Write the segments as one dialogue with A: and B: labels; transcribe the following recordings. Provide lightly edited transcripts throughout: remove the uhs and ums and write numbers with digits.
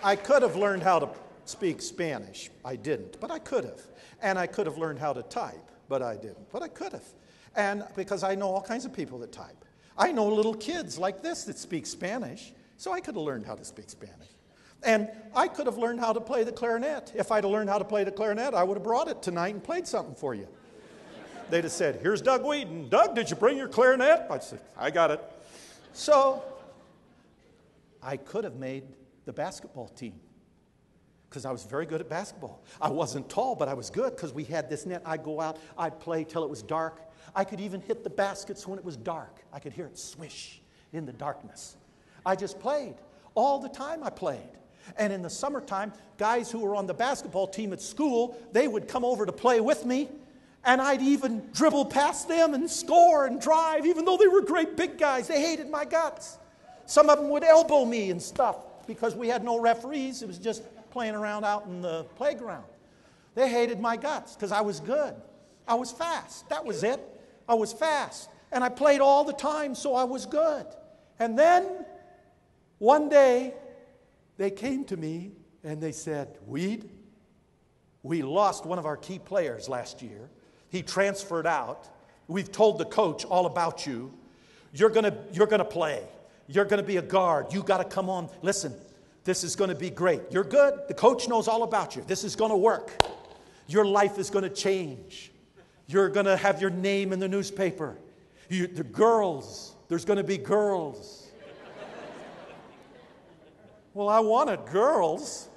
A: I could have learned how to speak Spanish. I didn't, but I could have. And I could have learned how to type, but I didn't. But I could have. And because I know all kinds of people that type. I know little kids like this that speak Spanish, so I could have learned how to speak Spanish. And I could have learned how to play the clarinet. If I'd have learned how to play the clarinet, I would have brought it tonight and played something for you. They'd have said, here's Doug Wead. And Doug, did you bring your clarinet? I'd say, I got it. So I could have made the basketball team because I was very good at basketball. I wasn't tall, but I was good because we had this net. I'd go out, I'd play till it was dark. I could even hit the baskets when it was dark. I could hear it swish in the darkness. I just played. All the time I played. And in the summertime, guys who were on the basketball team at school, they would come over to play with me, and I'd even dribble past them and score and drive, even though they were great big guys. They hated my guts. Some of them would elbow me and stuff because we had no referees. It was just playing around out in the playground. They hated my guts because I was good. I was fast. That was it. I was fast. And I played all the time, so I was good. And then one day, they came to me and they said, Weed, we lost one of our key players last year. He transferred out. We've told the coach all about you. You're gonna play. You're gonna be a guard. You gotta come on. Listen, this is gonna be great. You're good. The coach knows all about you. This is gonna work. Your life is gonna change. You're gonna have your name in the newspaper. The girls, there's gonna be girls. Well, I wanted girls,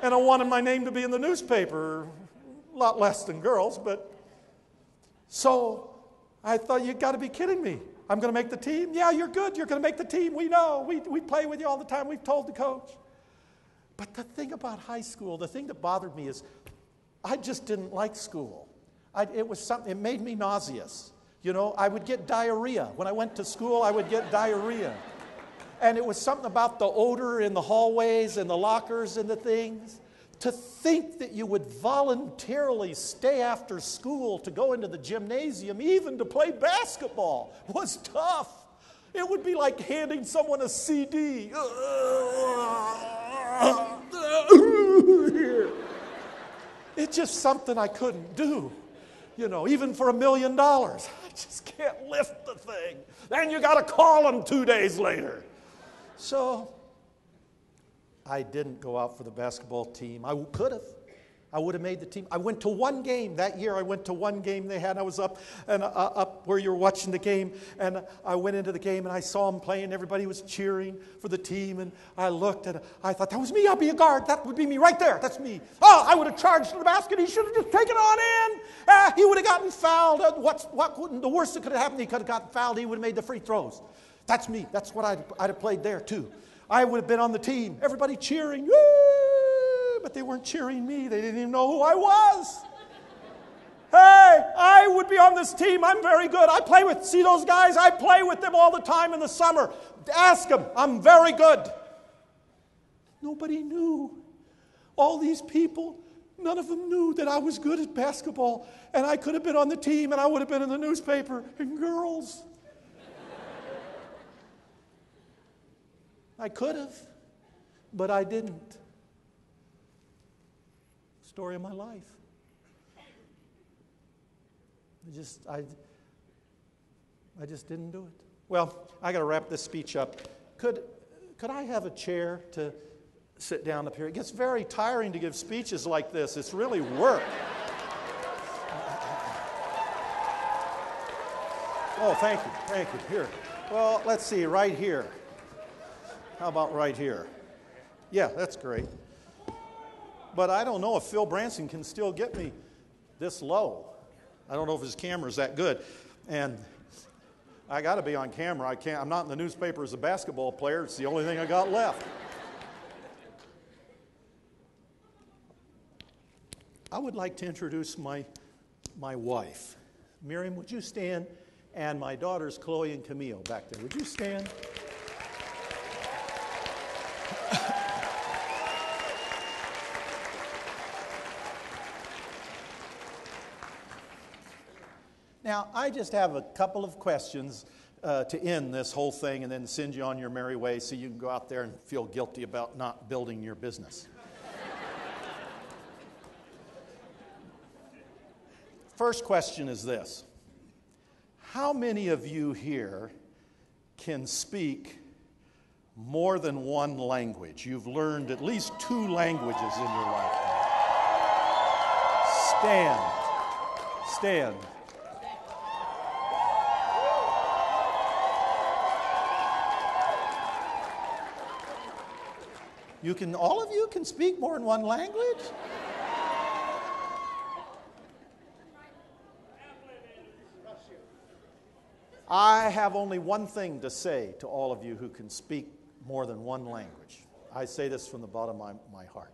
A: and I wanted my name to be in the newspaper. A lot less than girls, but... So I thought, you got to be kidding me. I'm going to make the team? Yeah, you're good. You're going to make the team. We know. We play with you all the time. We've told the coach. But the thing about high school, the thing that bothered me is I just didn't like school. It made me nauseous. You know, I would get diarrhea. When I went to school, I would get diarrhea. And it was something about the odor in the hallways and the lockers and the things. To think that you would voluntarily stay after school to go into the gymnasium, even to play basketball, was tough. It would be like handing someone a CD. It's just something I couldn't do. You know, even for $1 million. I just can't lift the thing. Then you got to call them 2 days later. So I didn't go out for the basketball team. I could have. I would have made the team. I went to one game. That year I went to one game they had. I was up where you were watching the game, and I went into the game and I saw them playing. Everybody was cheering for the team, and I looked and I thought, that was me. I'll be a guard. That would be me right there. That's me. Oh, I would have charged to the basket. He should have just taken on in. He would have gotten fouled. The worst that could have happened, he could have gotten fouled. He would have made the free throws. That's me. That's what I'd have played there too. I would have been on the team. Everybody cheering. Woo! But they weren't cheering me. They didn't even know who I was. Hey, I would be on this team. I'm very good. See those guys? I play with them all the time in the summer. Ask them. I'm very good. Nobody knew. All these people, none of them knew that I was good at basketball. And I could have been on the team and I would have been in the newspaper. And girls. I could have, but I didn't. Story of my life. I just didn't do it. Well, I got to wrap this speech up. Could I have a chair to sit down up here? It gets very tiring to give speeches like this. It's really work. Oh, thank you. Here. Well, let's see, right here. How about right here? Yeah, that's great. But I don't know if Phil Branson can still get me this low. I don't know if his camera's that good. And I got to be on camera. I'm not in the newspaper as a basketball player. It's the only thing I got left. I would like to introduce my wife. Miriam, would you stand? And my daughters, Chloe and Camille, back there. Would you stand? Now, I just have a couple of questions to end this whole thing and then send you on your merry way so you can go out there and feel guilty about not building your business. First question is this. How many of you here can speak more than one language? You've learned at least 2 languages in your lifetime. Stand. All of you can speak more than one language? I have only one thing to say to all of you who can speak more than one language. I say this from the bottom of my heart.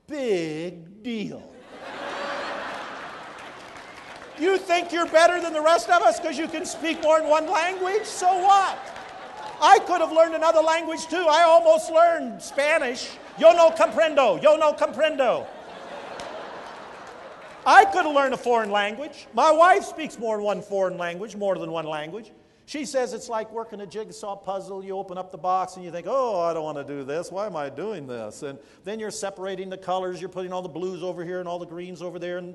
A: Big deal. You think you're better than the rest of us because you can speak more than one language? So what? I could have learned another language too. I almost learned Spanish. Yo no comprendo. I could have learned a foreign language. My wife speaks more than one language. She says it's like working a jigsaw puzzle. You open up the box and you think, oh, I don't want to do this. Why am I doing this? And then you're separating the colors. You're putting all the blues over here and all the greens over there and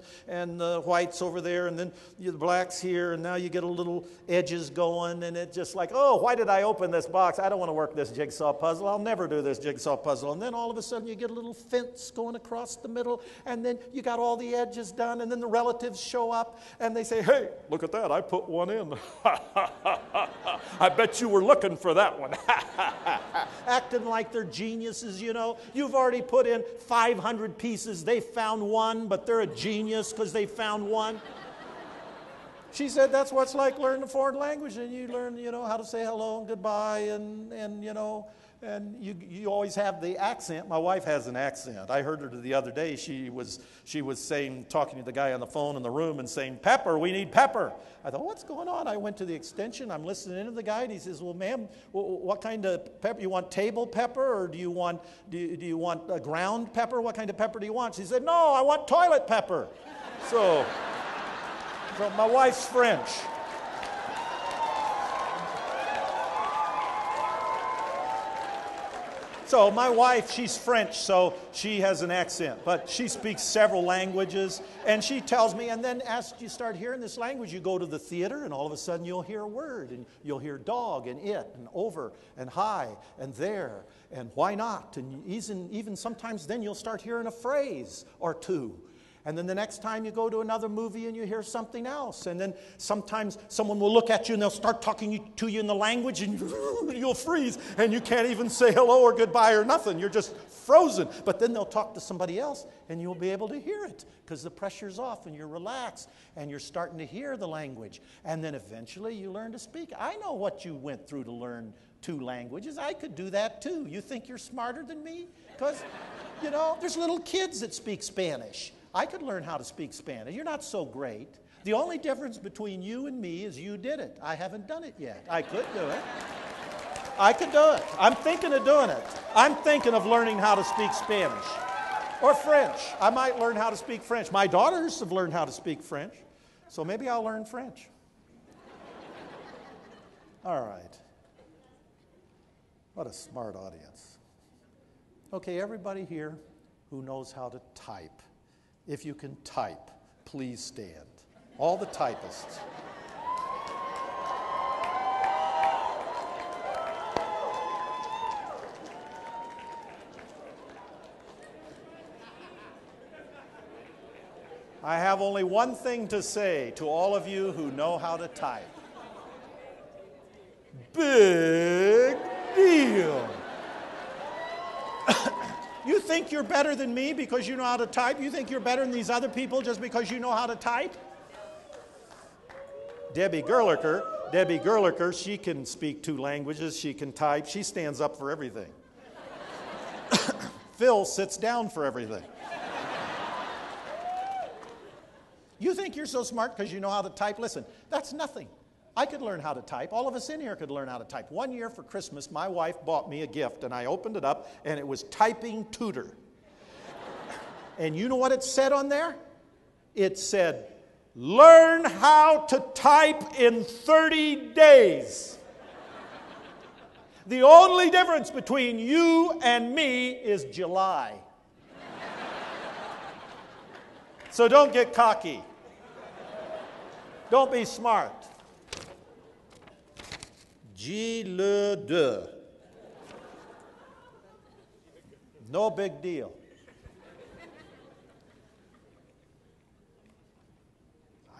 A: the whites over there and then the blacks here. And now you get a little edges going. And it's just like, oh, why did I open this box? I don't want to work this jigsaw puzzle. I'll never do this jigsaw puzzle. And then all of a sudden you get a little fence going across the middle. And then you got all the edges done. And then the relatives show up and they say, hey, look at that. I put one in. I bet you were looking for that one. Acting like they're geniuses, you know. You've already put in 500 pieces. They found one, but they're a genius because they found one. She said that's what it's like learning a foreign language. And you learn, how to say hello and goodbye and you always have the accent. My wife has an accent. I heard her the other day. She was saying, talking to the guy on the phone in the room and saying, pepper, we need pepper. I thought, what's going on? I went to the extension. I'm listening in to the guy, and he says, well, ma'am, what kind of pepper? You want table pepper, or do you want a ground pepper? What kind of pepper do you want? She said, no, I want toilet pepper. So my wife's French. So my wife, she's French, so she has an accent, but she speaks several languages, and she tells me, and then as you start hearing this language, you go to the theater, and all of a sudden you'll hear a word, and you'll hear dog, and it, and over, and hi, and there, and why not, and even sometimes then you'll start hearing a phrase or two. And then the next time you go to another movie and you hear something else. And then sometimes someone will look at you and they'll start talking to you in the language and you'll freeze. And you can't even say hello or goodbye or nothing. You're just frozen. But then they'll talk to somebody else and you'll be able to hear it because the pressure's off and you're relaxed and you're starting to hear the language. And then eventually you learn to speak. I know what you went through to learn 2 languages. I could do that too. You think you're smarter than me? Because, there's little kids that speak Spanish. I could learn how to speak Spanish. You're not so great. The only difference between you and me is you did it. I haven't done it yet. I could do it. I could do it. I'm thinking of doing it. I'm thinking of learning how to speak Spanish or French. I might learn how to speak French. My daughters have learned how to speak French, so maybe I'll learn French. All right. What a smart audience. Okay, everybody here who knows how to type. If you can type, please stand. All the typists. I have only one thing to say to all of you who know how to type. Big deal. You think you're better than me because you know how to type? You think you're better than these other people just because you know how to type? Debbie Gerlicher, she can speak 2 languages. She can type. She stands up for everything. Phil sits down for everything. You think you're so smart because you know how to type? Listen, that's nothing. I could learn how to type. All of us in here could learn how to type. One year for Christmas, my wife bought me a gift, and I opened it up, and it was Typing Tutor. And you know what it said on there? It said, Learn how to type in 30 days. The only difference between you and me is July. So don't get cocky. Don't be smart. G-le-deux. No big deal.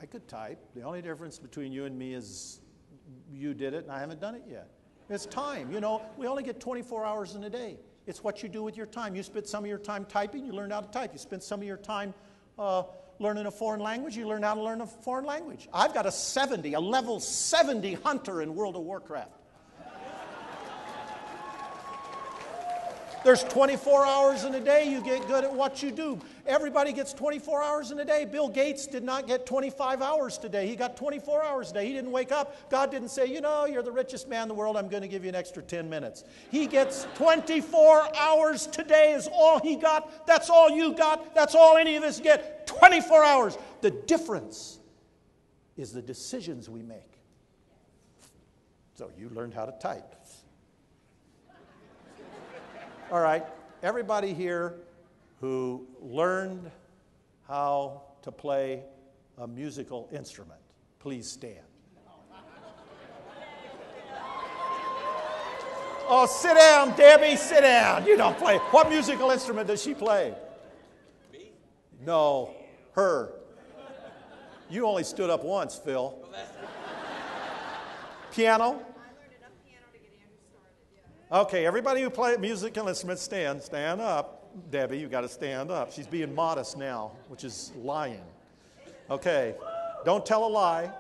A: I could type. The only difference between you and me is you did it and I haven't done it yet. It's time. You know, we only get 24 hours in a day. It's what you do with your time. You spend some of your time typing, you learn how to type. You spend some of your time learning a foreign language, you learn how to learn a foreign language. I've got a level 70 hunter in World of Warcraft. There's 24 hours in a day, you get good at what you do. Everybody gets 24 hours in a day. Bill Gates did not get 25 hours today. He got 24 hours a day. He didn't wake up. God didn't say, you know, you're the richest man in the world. I'm going to give you an extra 10 minutes. He gets 24 hours today is all he got. That's all you got. That's all any of us get. 24 hours. The difference is the decisions we make. So you learned how to type. All right, everybody here who learned how to play a musical instrument, please stand. Oh, sit down, Debbie, sit down. You don't play. What musical instrument does she play? Me? No, her. You only stood up once, Phil. Piano? Okay, everybody who plays musical instruments, stand up. Debbie, you got to stand up. She's being modest now, which is lying. Okay, don't tell a lie.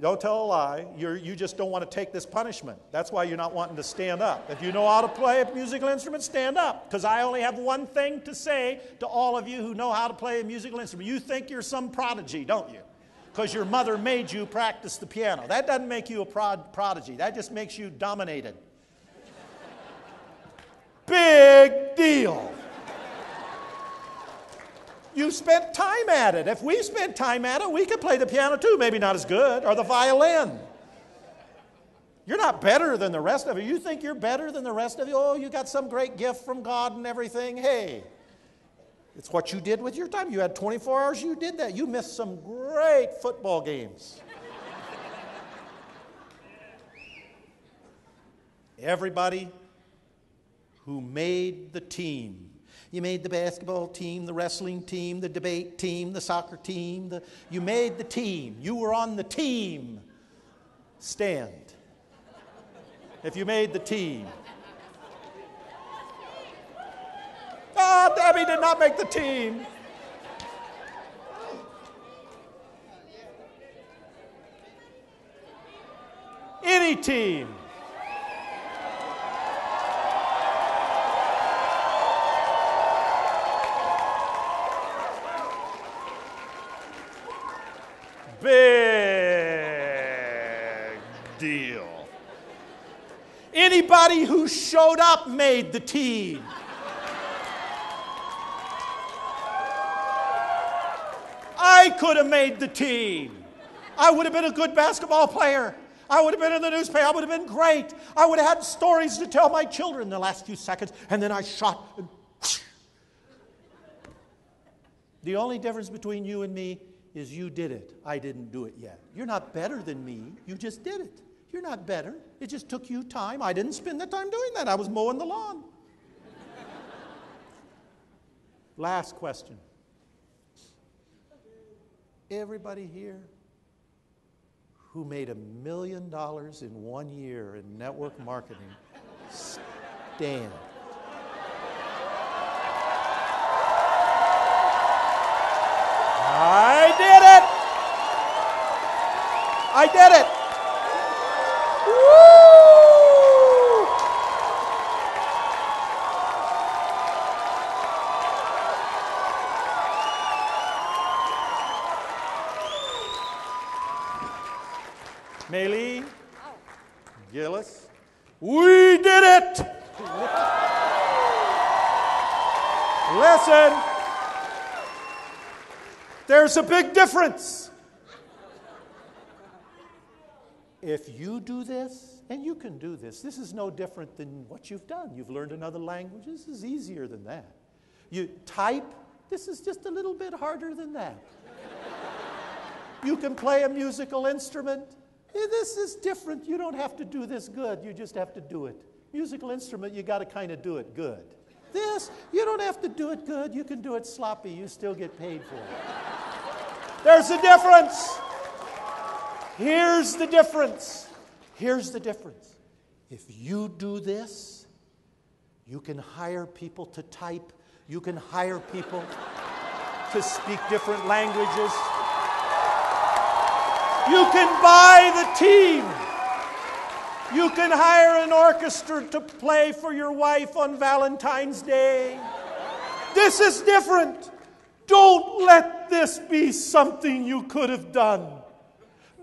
A: Don't tell a lie. You just don't want to take this punishment. That's why you're not wanting to stand up. If you know how to play a musical instrument, stand up. Because I only have one thing to say to all of you who know how to play a musical instrument. You think you're some prodigy, don't you? Because your mother made you practice the piano. That doesn't make you a prodigy. That just makes you dominated. Big deal. You spent time at it. If we spent time at it, we could play the piano too. Maybe not as good, or the violin. You're not better than the rest of you. You think you're better than the rest of you? Oh, you got some great gift from God and everything. Hey, it's what you did with your time. You had 24 hours, you did that. You missed some great football games. Everybody who made the team. You made the basketball team, the wrestling team, the debate team, the soccer team. You made the team. You were on the team. Stand. If you made the team. Oh, Debbie did not make the team. Any team. Big deal. Anybody who showed up made the team. I could have made the team. I would have been a good basketball player. I would have been in the newspaper. I would have been great. I would have had stories to tell my children in the last few seconds, and then I shot. And the only difference between you and me is you did it. I didn't do it yet. You're not better than me. You just did it. You're not better. It just took you time. I didn't spend the time doing that. I was mowing the lawn. Last question. Everybody here who made $1 million in 1 year in network marketing, stand. I did it! I did it! Woo! Maylee, Gillis, we did it! Listen. There's a big difference. if you do this, and you can do this, this is no different than what you've done. You've learned another language. This is easier than that. You type, this is just a little bit harder than that. You can play a musical instrument. This is different. You don't have to do this good. You just have to do it. Musical instrument, you got to kind of do it good. This, you don't have to do it good. You can do it sloppy. You still get paid for it. There's a difference. Here's the difference. Here's the difference. If you do this, you can hire people to type. You can hire people to speak different languages. You can buy the team. You can hire an orchestra to play for your wife on Valentine's Day. This is different. Don't let this be something you could have done.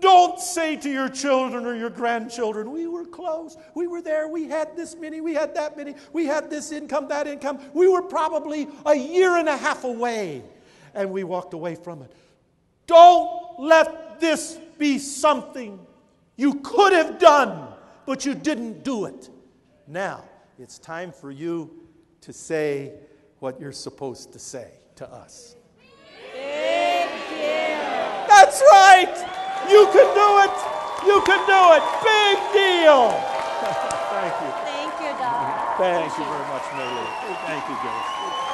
A: Don't say to your children or your grandchildren, we were close, we were there, we had this many, we had that many, we had this income, that income. We were probably a year and a half away, and we walked away from it. Don't let this be something you could have done, but you didn't do it. Now, it's time for you to say what you're supposed to say to us.
B: Big deal.
A: That's right. You can do it. You can do it. Big deal. Thank you.
B: Thank you, Doug.
A: Thank you very much, Mary. Thank you, Grace.